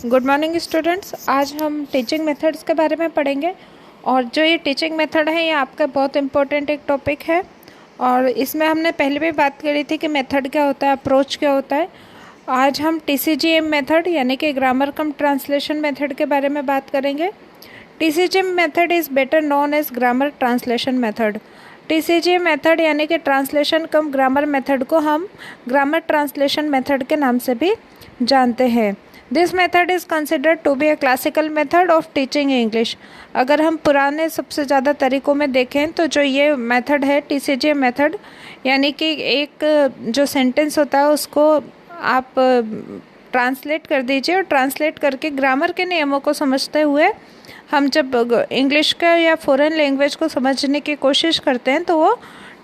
Good morning students. आज हम teaching methods के बारे में पढ़ेंगे और जो ये टीचिंग मेथड है ये आपका बहुत इम्पोर्टेंट एक टॉपिक है। और इसमें हमने पहले भी बात करी थी कि मेथड क्या होता है, अप्रोच क्या होता है। आज हम TCGM मेथड यानी कि ग्रामर कम ट्रांसलेशन मेथड के बारे में बात करेंगे। TCGM method is better known as grammar translation method. TCGM method यानी कि ट्रांसलेशन कम ग्रामर मेथड को हम ग्रामर ट्रांसलेशन मेथड के नाम से भी जानते हैं। This method is considered to be a classical method of teaching English. अगर हम पुराने सबसे ज़्यादा तरीक़ों में देखें तो जो ये मेथड है TCGM मेथड, यानी कि एक जो सेंटेंस होता है उसको आप ट्रांसलेट कर दीजिए और ट्रांसलेट करके ग्रामर के नियमों को समझते हुए हम जब इंग्लिश का या फ़ॉरेन लैंग्वेज को समझने की कोशिश करते हैं तो वो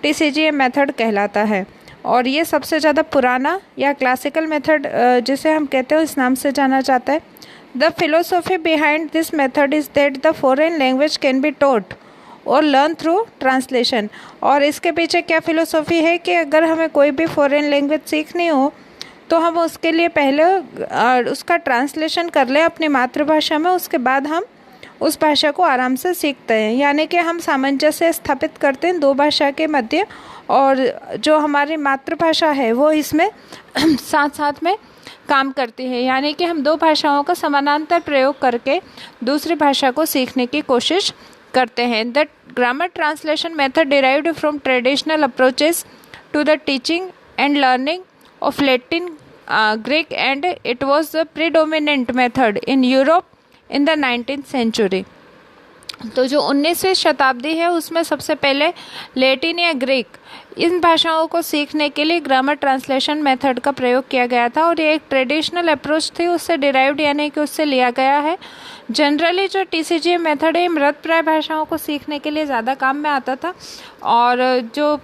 TCGM मेथड कहलाता है। और ये सबसे ज़्यादा पुराना या क्लासिकल मेथड जिसे हम कहते हैं इस नाम से जाना जाता है। The philosophy behind this method is that the foreign language can be taught और लर्न थ्रू ट्रांसलेशन। और इसके पीछे क्या फ़िलोसॉफ़ी है कि अगर हमें कोई भी फॉरेन लैंग्वेज सीखनी हो तो हम उसके लिए पहले उसका ट्रांसलेशन कर लें अपनी मातृभाषा में, उसके बाद हम उस भाषा को आराम से सीखते हैं। यानी कि हम सामंजस्य स्थापित करते हैं दो भाषा के मध्य, और जो हमारी मातृभाषा है वो इसमें साथ साथ में काम करती है। यानी कि हम दो भाषाओं का समानांतर प्रयोग करके दूसरी भाषा को सीखने की कोशिश करते हैं। The grammar translation method derived from traditional approaches to the teaching and learning of Latin, Greek, and it was the predominant method in Europe in the 19th century. तो जो 19वीं शताब्दी है उसमें सबसे पहले लैटिन या ग्रीक इन भाषाओं को सीखने के लिए ग्रामर ट्रांसलेशन मेथड का प्रयोग किया गया था। और ये एक ट्रेडिशनल अप्रोच थी, उससे डिराइव्ड यानी कि उससे लिया गया है। जनरली जो TCGM मेथड है मृतप्राय भाषाओं को सीखने के लिए ज़्यादा काम में आता था, और जो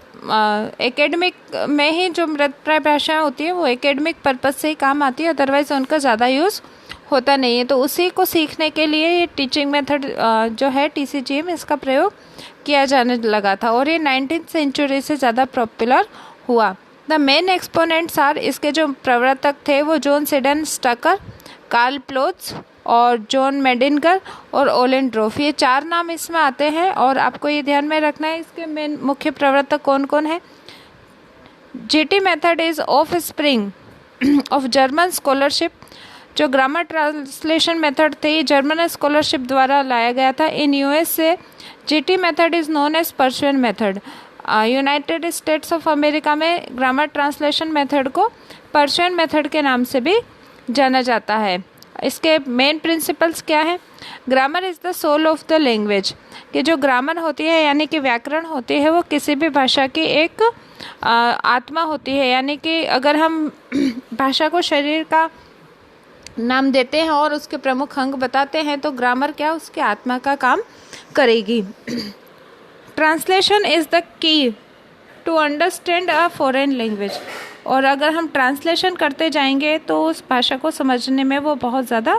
एकेडमिक में ही जो मृतप्राय भाषाएं होती हैं वो एकेडमिक पर्पज़ से ही काम आती है, अदरवाइज़ उनका ज़्यादा यूज़ होता नहीं है। तो उसी को सीखने के लिए ये टीचिंग मेथड जो है TCGM इसका प्रयोग किया जाने लगा था, और ये 19th सेंचुरी से ज़्यादा पॉपुलर हुआ। द मेन एक्सपोनेंट्स आर, इसके जो प्रवर्तक थे वो जॉन सीडन स्टकर, कार्ल प्लोत्स और जॉन मेडिंगर और ओलेंड्रोफ, ये चार नाम इसमें आते हैं। और आपको ये ध्यान में रखना है इसके मेन मुख्य प्रवर्तक कौन कौन है। GT method is offspring of German scholarship. जो ग्रामर ट्रांसलेशन मेथड थे ये जर्मन स्कॉलरशिप द्वारा लाया गया था। इन US से GT method is known as Persian method. United States of America में ग्रामर ट्रांसलेशन मेथड को पर्शियन मेथड के नाम से भी जाना जाता है। इसके मेन प्रिंसिपल्स क्या है। Grammar is the soul of the language, कि जो ग्रामर होती है यानी कि व्याकरण होती है वो किसी भी भाषा की एक आत्मा होती है। यानी कि अगर हम भाषा को शरीर का नाम देते हैं और उसके प्रमुख अंग बताते हैं तो ग्रामर क्या उसकी आत्मा का काम करेगी। Translation is the key to understand a foreign language. और अगर हम ट्रांसलेशन करते जाएंगे तो उस भाषा को समझने में वो बहुत ज़्यादा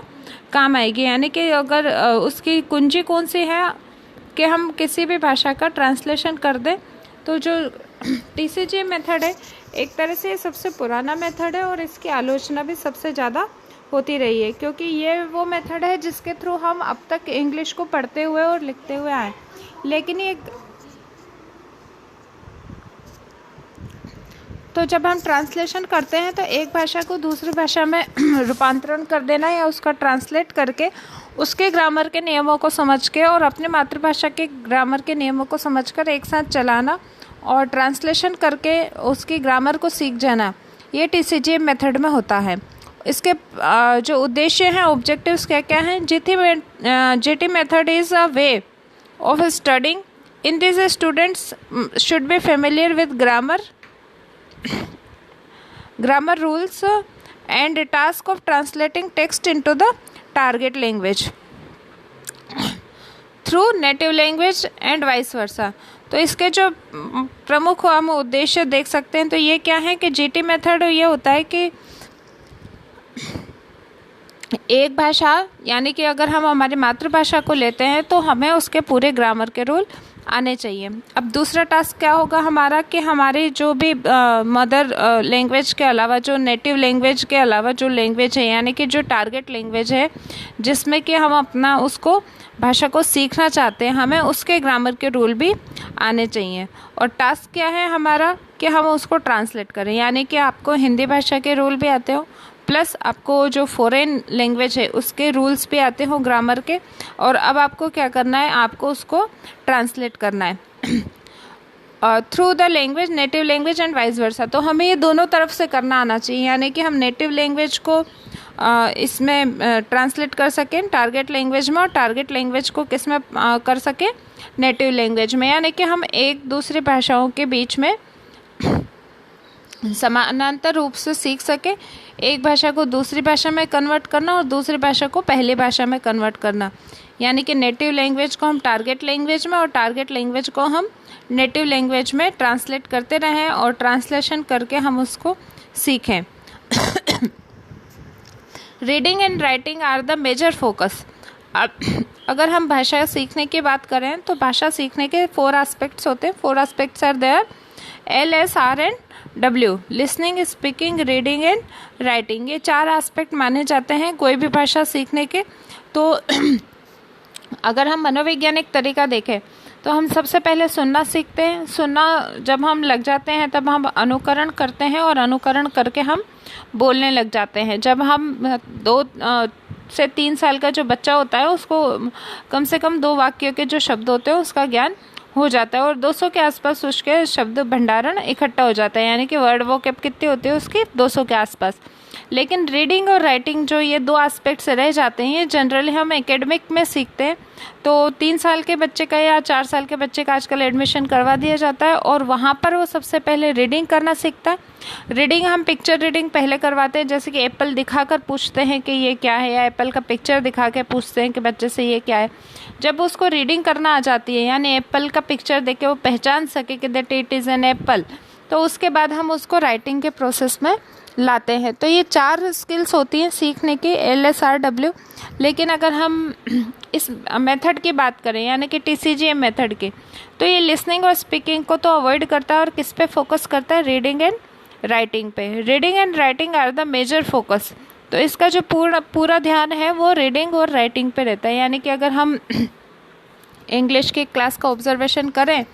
काम आएगी। यानी कि अगर उसकी कुंजी कौन सी है कि हम किसी भी भाषा का ट्रांसलेशन कर दें, तो जो TCGM मेथड है एक तरह से सबसे पुराना मेथड है और इसकी आलोचना भी सबसे ज़्यादा होती रही है, क्योंकि ये वो मेथड है जिसके थ्रू हम अब तक इंग्लिश को पढ़ते हुए और लिखते हुए आए। लेकिन ये तो जब हम ट्रांसलेशन करते हैं तो एक भाषा को दूसरी भाषा में रूपांतरण कर देना या उसका ट्रांसलेट करके उसके ग्रामर के नियमों को समझ के और अपने मातृभाषा के ग्रामर के नियमों को समझकर एक साथ चलाना और ट्रांसलेशन करके उसकी ग्रामर को सीख जाना, ये TCGM मेथड में होता है। इसके जो उद्देश्य हैं, ऑब्जेक्टिव्स क्या क्या हैं। GT method is a way of studying. In this students should be familiar with grammar rules and task of translating text into the target language through native language and vice versa। तो इसके जो प्रमुख हम उद्देश्य देख सकते हैं तो ये क्या है कि GT मेथड ये होता है कि एक भाषा यानी कि अगर हम हमारी मातृभाषा को लेते हैं तो हमें उसके पूरे ग्रामर के रूल आने चाहिए। अब दूसरा टास्क क्या होगा हमारा कि हमारी जो भी मदर लैंग्वेज के अलावा, जो नेटिव लैंग्वेज के अलावा जो लैंग्वेज है, यानी कि जो टारगेट लैंग्वेज है जिसमें कि हम अपना उसको भाषा को सीखना चाहते हैं, हमें उसके ग्रामर के रूल भी आने चाहिए। और टास्क क्या है हमारा कि हम उसको ट्रांसलेट करें, यानी कि आपको हिंदी भाषा के रूल भी आते हो, प्लस आपको जो फॉरेन लैंग्वेज है उसके रूल्स भी आते हो ग्रामर के, और अब आपको क्या करना है, आपको उसको ट्रांसलेट करना है through the language, native language and vice versa. तो हमें ये दोनों तरफ से करना आना चाहिए, यानी कि हम नेटिव लैंग्वेज को इसमें ट्रांसलेट कर सकें टारगेट लैंग्वेज में, और टारगेट लैंग्वेज को किस में कर सकें, नेटिव लैंग्वेज में, यानी कि हम एक दूसरी भाषाओं के बीच में समानांतर रूप से सीख सके। एक भाषा को दूसरी भाषा में कन्वर्ट करना और दूसरी भाषा को पहली भाषा में कन्वर्ट करना, यानी कि नेटिव लैंग्वेज को हम टारगेट लैंग्वेज में और टारगेट लैंग्वेज को हम नेटिव लैंग्वेज में ट्रांसलेट करते रहें और ट्रांसलेशन करके हम उसको सीखें। Reading and writing are the major focus. अगर हम भाषा सीखने की बात करें तो भाषा सीखने के 4 एस्पेक्ट्स होते हैं। 4 aspects are there, LS, R and W, listening, speaking, reading and writing. ये 4 एस्पेक्ट माने जाते हैं कोई भी भाषा सीखने के। तो अगर हम मनोवैज्ञानिक तरीका देखें तो हम सबसे पहले सुनना सीखते हैं। सुनना जब हम लग जाते हैं तब हम अनुकरण करते हैं और अनुकरण करके हम बोलने लग जाते हैं। जब हम 2 से 3 साल का जो बच्चा होता है उसको कम से कम 2 वाक्यों के जो शब्द होते हैं उसका ज्ञान हो जाता है और 200 के आसपास उसके शब्द भंडारण इकट्ठा हो जाता है, यानी कि वर्ड वोकैब कितनी होती है उसकी 200 के आसपास। लेकिन रीडिंग और राइटिंग जो ये 2 एस्पेक्ट से रह जाते हैं, ये जनरली हम एकेडमिक में सीखते हैं। तो 3 साल के बच्चे का या 4 साल के बच्चे का आजकल एडमिशन करवा दिया जाता है और वहाँ पर वो सबसे पहले रीडिंग करना सीखता है। रीडिंग हम पिक्चर रीडिंग पहले करवाते हैं, जैसे कि एप्पल दिखाकर पूछते हैं कि ये क्या है, या एप्पल का पिक्चर दिखा के पूछते हैं कि बच्चे से ये क्या है। जब उसको रीडिंग करना आ जाती है, यानी एप्पल का पिक्चर देख के वो पहचान सके कि that it is an apple, तो उसके बाद हम उसको राइटिंग के प्रोसेस में लाते हैं। तो ये 4 स्किल्स होती हैं सीखने की, LSRW। लेकिन अगर हम इस मेथड की बात करें, यानी कि TCGM मेथड की, तो ये लिसनिंग और स्पीकिंग को तो अवॉइड करता है और किस पे फोकस करता है, रीडिंग एंड राइटिंग पे। Reading and writing are the major focus. तो इसका जो पूरा ध्यान है वो रीडिंग और राइटिंग पे रहता है। यानी कि अगर हम इंग्लिश की क्लास का ऑब्जर्वेशन करें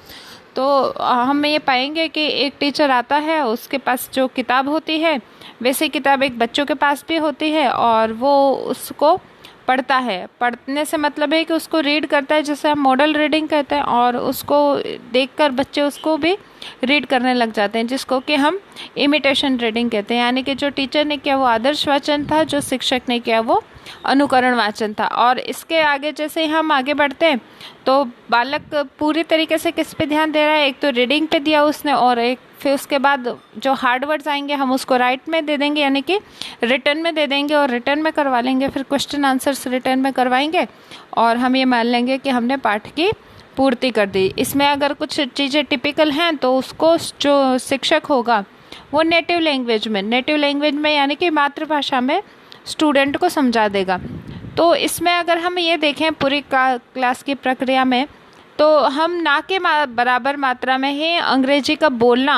तो हम ये पाएंगे कि एक टीचर आता है, उसके पास जो किताब होती है वैसे किताब एक बच्चों के पास भी होती है और वो उसको पढ़ता है। पढ़ने से मतलब है कि उसको रीड करता है, जिसे हम मॉडल रीडिंग कहते हैं, और उसको देखकर बच्चे उसको भी रीड करने लग जाते हैं, जिसको कि हम इमिटेशन रीडिंग कहते हैं। यानी कि जो टीचर ने किया वो आदर्श वाचन था, जो शिक्षक ने किया वो अनुकरण वाचन था। और इसके आगे जैसे हम आगे बढ़ते हैं तो बालक पूरी तरीके से किस पे ध्यान दे रहा है, एक तो रीडिंग पे दिया उसने, और एक फिर उसके बाद जो हार्ड वर्ड्स आएंगे हम उसको राइट में दे देंगे, यानी कि रिटर्न में दे देंगे और रिटर्न में करवा लेंगे। फिर क्वेश्चन आंसर्स रिटर्न में करवाएंगे और हम ये मान लेंगे कि हमने पाठ की पूर्ति कर दी। इसमें अगर कुछ चीज़ें टिपिकल हैं तो उसको जो शिक्षक होगा वो नेटिव लैंग्वेज में यानी कि मातृभाषा में स्टूडेंट को समझा देगा। तो इसमें अगर हम ये देखें पूरी क्लास की प्रक्रिया में, तो हम ना के बराबर मात्रा में ही अंग्रेजी का बोलना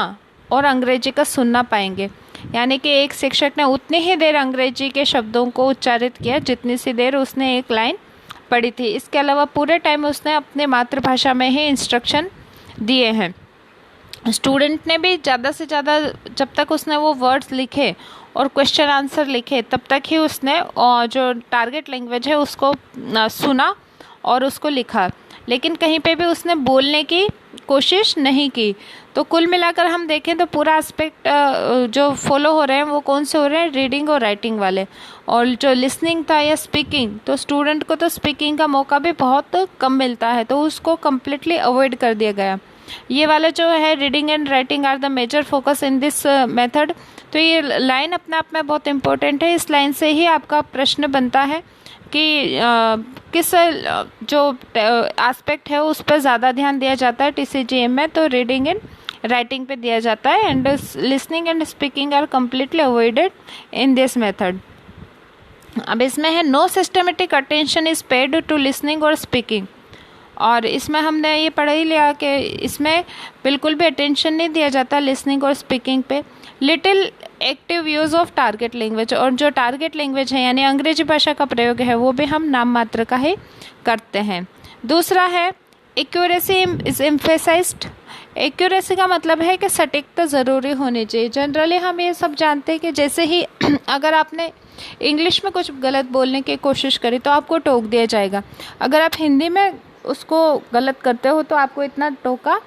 और अंग्रेजी का सुनना पाएंगे। यानी कि एक शिक्षक ने उतनी ही देर अंग्रेजी के शब्दों को उच्चारित किया जितनी सी देर उसने एक लाइन पढ़ी थी। इसके अलावा पूरे टाइम उसने अपने मातृभाषा में ही इंस्ट्रक्शन दिए हैं। स्टूडेंट ने भी ज़्यादा से ज़्यादा जब तक उसने वो वर्ड्स लिखे और क्वेश्चन आंसर लिखे तब तक ही उसने जो टारगेट लैंग्वेज है उसको सुना और उसको लिखा, लेकिन कहीं पे भी उसने बोलने की कोशिश नहीं की। तो कुल मिलाकर हम देखें तो पूरा एस्पेक्ट जो फॉलो हो रहे हैं वो कौन से हो रहे हैं, रीडिंग और राइटिंग वाले। और जो लिसनिंग था या स्पीकिंग, तो स्टूडेंट को तो स्पीकिंग का मौका भी बहुत कम मिलता है, तो उसको कम्प्लीटली अवॉइड कर दिया गया। ये वाला जो है reading and writing are the major focus in this method. तो ये लाइन अपने आप में बहुत इंपॉर्टेंट है। इस लाइन से ही आपका प्रश्न बनता है कि किस जो एस्पेक्ट है उस पर ज़्यादा ध्यान दिया जाता है TCGM में, तो रीडिंग एंड राइटिंग पे दिया जाता है, and listening and speaking are completely avoided in this method. अब इसमें है no systematic attention is paid to listening और स्पीकिंग। और इसमें हमने ये पढ़ ही लिया कि इसमें बिल्कुल भी अटेंशन नहीं दिया जाता लिसनिंग और स्पीकिंग पे। Little active use of target language, और जो टारगेट लैंग्वेज है यानी अंग्रेजी भाषा का प्रयोग है वो भी हम नाम मात्र का ही करते हैं। दूसरा है एक्यूरेसी इज एम्फेसाइज्ड। एक्यूरेसी का मतलब है कि सटीकता ज़रूरी होनी चाहिए। जनरली हम ये सब जानते हैं कि जैसे ही अगर आपने इंग्लिश में कुछ गलत बोलने की कोशिश करी तो आपको टोक दिया जाएगा। अगर आप हिंदी में उसको गलत करते हो तो आपको इतना टोका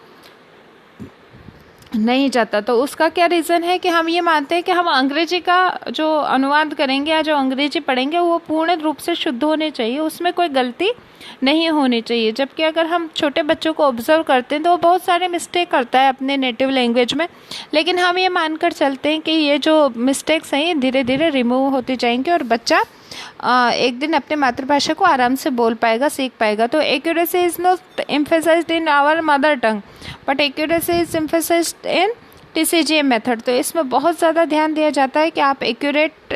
नहीं जाता। तो उसका क्या रीज़न है कि हम ये मानते हैं कि हम अंग्रेजी का जो अनुवाद करेंगे या जो अंग्रेजी पढ़ेंगे वो पूर्ण रूप से शुद्ध होने चाहिए, उसमें कोई गलती नहीं होनी चाहिए। जबकि अगर हम छोटे बच्चों को ऑब्जर्व करते हैं तो वो बहुत सारे मिस्टेक करता है अपने नेटिव लैंग्वेज में, लेकिन हम ये मानकर चलते हैं कि ये जो मिस्टेक्स हैं ये धीरे धीरे रिमूव होती जाएंगी और बच्चा एक दिन अपने मातृभाषा को आराम से बोल पाएगा, सीख पाएगा। तो accuracy is not emphasized in our mother tongue but accuracy is emphasized in TCGM method. तो इसमें बहुत ज़्यादा ध्यान दिया जाता है कि आप एक्यूरेट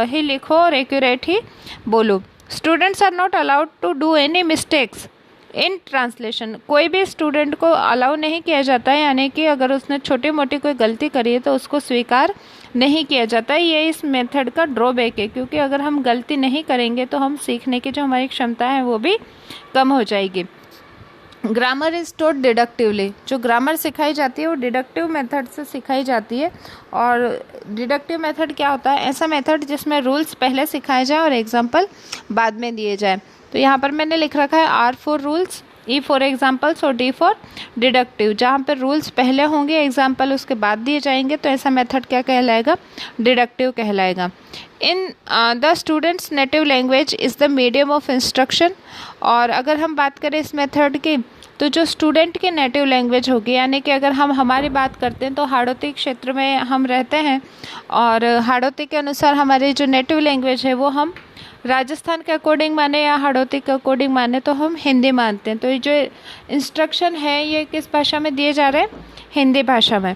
ही लिखो और एक्यूरेट ही बोलो। Students are not allowed to do any mistakes in translation. कोई भी स्टूडेंट को अलाउ नहीं किया जाता है, यानी कि अगर उसने छोटी मोटी कोई गलती करी है तो उसको स्वीकार नहीं किया जाता है। ये इस मेथड का ड्रॉबैक है, क्योंकि अगर हम गलती नहीं करेंगे तो हम सीखने की जो हमारी क्षमता है वो भी कम हो जाएगी। Grammar is taught डिडक्टिवली। जो ग्रामर सिखाई जाती है वो डिडक्टिव मेथड से सिखाई जाती है। और डिडक्टिव मेथड क्या होता है? ऐसा मेथड जिसमें रूल्स पहले सिखाए जाए और एग्जाम्पल बाद में दिए जाए। तो यहाँ पर मैंने लिख रखा है R for rules, E for examples और D फॉर डिडक्टिव। जहाँ पर रूल्स पहले होंगे, एग्जाम्पल उसके बाद दिए जाएंगे, तो ऐसा मेथड क्या कहलाएगा? डिडक्टिव कहलाएगा। In the students native language is the medium of instruction. और अगर हम बात करें इस मेथड की, तो जो स्टूडेंट की नेटिव लैंग्वेज होगी, यानी कि अगर हम हमारी बात करते हैं तो हाड़ौती क्षेत्र में हम रहते हैं और हाड़ौती के अनुसार हमारी जो नेटिव लैंग्वेज है वो हम राजस्थान के अकॉर्डिंग माने या हाड़ौती के अकॉर्डिंग माने तो हम हिंदी मानते हैं। तो ये जो इंस्ट्रक्शन है ये किस भाषा में दिए जा रहे हैं? हिंदी भाषा में।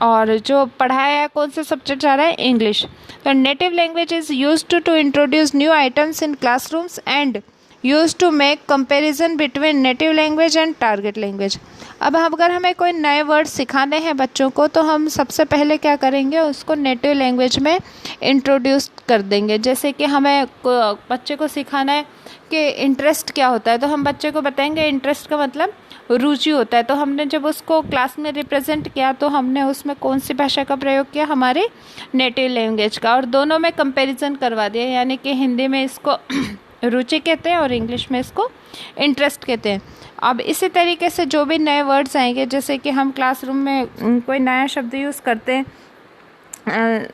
और जो पढ़ाया है कौन सा सब्जेक्ट जा रहा है? इंग्लिश। तो native language is used to introduce new items in classrooms and use to make comparison between native language and target language. अब अगर हमें कोई नए वर्ड सिखाने हैं बच्चों को तो हम सबसे पहले क्या करेंगे? उसको नेटिव लैंग्वेज में इंट्रोड्यूस कर देंगे। जैसे कि हमें बच्चे को सिखाना है कि इंटरेस्ट क्या होता है, तो हम बच्चे को बताएंगे इंटरेस्ट का मतलब रुचि होता है। तो हमने जब उसको क्लास में रिप्रेजेंट किया तो हमने उसमें कौन सी भाषा का प्रयोग किया? हमारी नेटिव लैंग्वेज का। और दोनों में कंपैरिजन करवा दिया, यानी कि हिंदी में इसको रुचि कहते हैं और इंग्लिश में इसको इंटरेस्ट कहते हैं। अब इसी तरीके से जो भी नए वर्ड्स आएंगे, जैसे कि हम क्लासरूम में कोई नया शब्द यूज़ करते हैं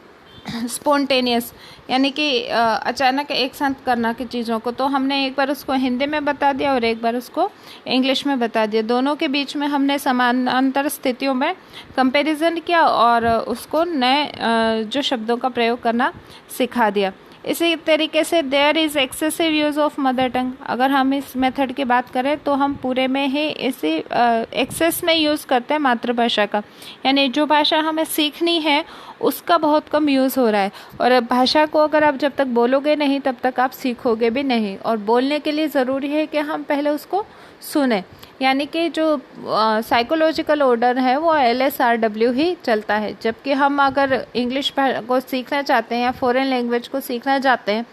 स्पॉन्टेनियस, यानी कि अचानक एक साथ करना की चीज़ों को, तो हमने एक बार उसको हिंदी में बता दिया और एक बार उसको इंग्लिश में बता दिया। दोनों के बीच में हमने समानांतर स्थितियों में कंपैरिजन किया और उसको नए जो शब्दों का प्रयोग करना सिखा दिया। इसी तरीके से there is excessive use of mother tongue. अगर हम इस मेथड की बात करें तो हम पूरे में ही इसी एक्सेस में यूज़ करते हैं मातृभाषा का, यानी जो भाषा हमें सीखनी है उसका बहुत कम यूज़ हो रहा है। और भाषा को अगर आप जब तक बोलोगे नहीं तब तक आप सीखोगे भी नहीं। और बोलने के लिए ज़रूरी है कि हम पहले उसको सुने, यानी कि जो साइकोलॉजिकल ऑर्डर है वो LSRW ही चलता है। जबकि हम अगर इंग्लिश को सीखना चाहते हैं या फॉरेन लैंग्वेज को सीखना चाहते हैं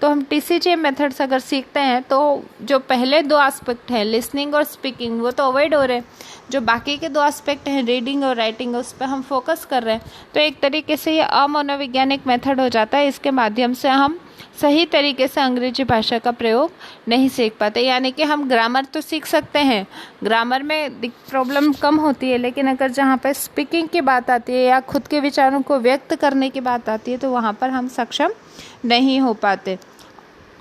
तो हम TCGM मेथड्स अगर सीखते हैं तो जो पहले दो एस्पेक्ट हैं लिसनिंग और स्पीकिंग वो तो अवॉइड हो रहे हैं, जो बाकी के दो एस्पेक्ट हैं रीडिंग और राइटिंग उस पर हम फोकस कर रहे हैं। तो एक तरीके से ये अमनोवैज्ञानिक मेथड हो जाता है। इसके माध्यम से हम सही तरीके से अंग्रेजी भाषा का प्रयोग नहीं सीख पाते। यानी कि हम ग्रामर तो सीख सकते हैं, ग्रामर में प्रॉब्लम कम होती है, लेकिन अगर जहाँ पर स्पीकिंग की बात आती है या खुद के विचारों को व्यक्त करने की बात आती है तो वहाँ पर हम सक्षम नहीं हो पाते।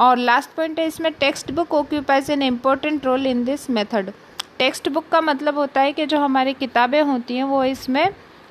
और लास्ट पॉइंट है इसमें, textbook occupies an important role in this method. Textbook का मतलब होता है कि जो हमारी किताबें होती हैं वो इसमें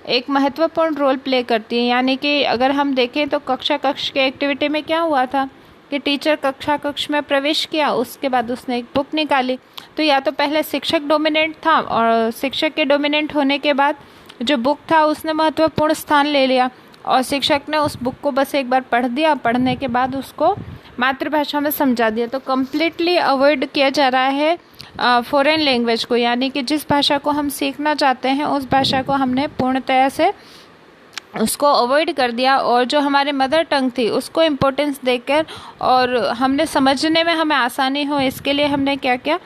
एक महत्वपूर्ण रोल प्ले करती हैं। यानी कि अगर हम देखें तो कक्षा कक्ष के एक्टिविटी में क्या हुआ था कि टीचर कक्षा कक्ष में प्रवेश किया, उसके बाद उसने एक बुक निकाली। तो या तो पहले शिक्षक डोमिनेंट था और शिक्षक के डोमिनेंट होने के बाद जो बुक था उसने महत्वपूर्ण स्थान ले लिया और शिक्षक ने उस बुक को बस एक बार पढ़ दिया, पढ़ने के बाद उसको मातृभाषा में समझा दिया। तो कम्प्लीटली अवॉइड किया जा रहा है फॉरेन लैंग्वेज को, यानी कि जिस भाषा को हम सीखना चाहते हैं उस भाषा को हमने पूर्णतया से उसको अवॉइड कर दिया, और जो हमारे मदर टंग थी उसको इम्पोर्टेंस देकर और हमने समझने में हमें आसानी हो इसके लिए हमने क्या किया,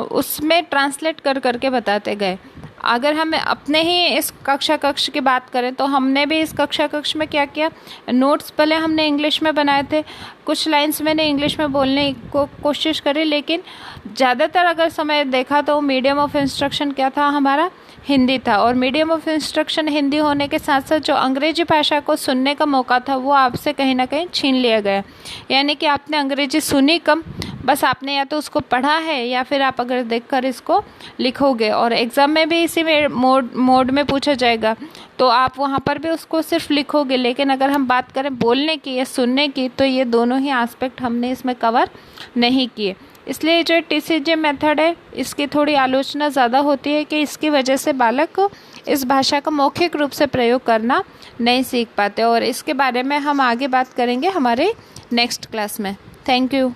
उसमें ट्रांसलेट कर करके बताते गए। अगर हम अपने ही इस कक्ष की बात करें तो हमने भी इस कक्ष में क्या किया, नोट्स पहले हमने इंग्लिश में बनाए थे, कुछ लाइंस मैंने इंग्लिश में बोलने को कोशिश करी, लेकिन ज़्यादातर अगर समय देखा तो मीडियम ऑफ इंस्ट्रक्शन क्या था हमारा, हिंदी था। और मीडियम ऑफ इंस्ट्रक्शन हिंदी होने के साथ साथ जो अंग्रेजी भाषा को सुनने का मौका था वो आपसे कहीं ना कहीं छीन लिया गया, यानी कि आपने अंग्रेजी सुनी कम, बस आपने या तो उसको पढ़ा है या फिर आप अगर देखकर इसको लिखोगे, और एग्ज़ाम में भी इसी में मोड में पूछा जाएगा तो आप वहाँ पर भी उसको सिर्फ लिखोगे। लेकिन अगर हम बात करें बोलने की या सुनने की तो ये दोनों ही एस्पेक्ट हमने इसमें कवर नहीं किए। इसलिए जो TCG मेथड है इसकी थोड़ी आलोचना ज़्यादा होती है कि इसकी वजह से बालक इस भाषा का मौखिक रूप से प्रयोग करना नहीं सीख पाते, और इसके बारे में हम आगे बात करेंगे हमारे नेक्स्ट क्लास में। Thank you.